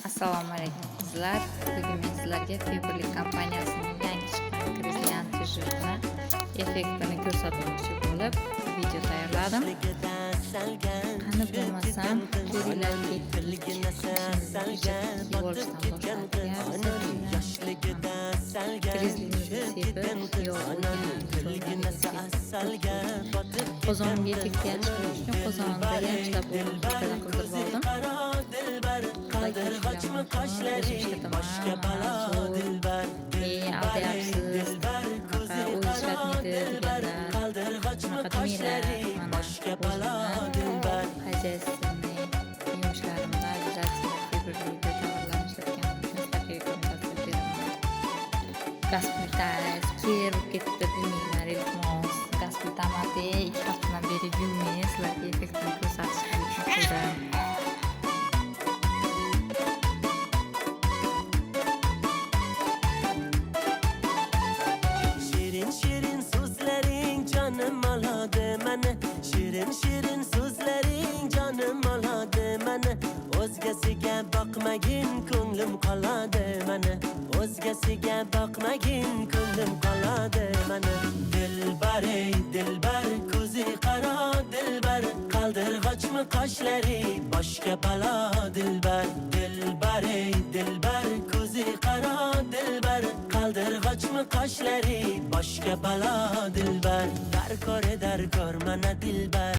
Assalomu alaykum qizlar. Bugun men sizlarga Faberlic kompaniyasining yangi chiqqan krizli anti-jirni effektini ko'rsatmoqchi bo'lib video tayyorladim. Qani bo'lmasam, ko'ringlar ketdik. Yeb olishdan boshlab krizlimizni sepib qozonimga effekt yaxshi bo'lish uchun qozonda yaxshilab o'rnini qildirib oldim. Kaçma kaşları başka bala dilber aldayapsiz kaldır kaçma kaşları başka bala dilber hajasini yumushlarimizni ajratib Faberlic'da tovarlarni ishlatganim uchun sizlarga rekomendatsiya beraman. Gaz plitasi kelib ketdi demanglar, iltimos. Gaz plitani 2 haftadan beri yuvmay sizlarga effektini ko'rsatish uchun qildim. Şirin sözlerin canım aladı beni. Şirin sözlerin canım aladı beni. O'zgasiga bakmagin ko'nglim qoladi meni. O'zgasiga bakmagin ko'nglim qoladi meni. Dilbar ey dilbar ko'zi qaro dilbar qaldirg'ochmi qoshlari boshqa balo dilbar. Dilbar ey dilbar ko'zi qaro dilbar qaldirg'ochmi qoshlari boshqa balo dilbar. Darkor mana dilbar.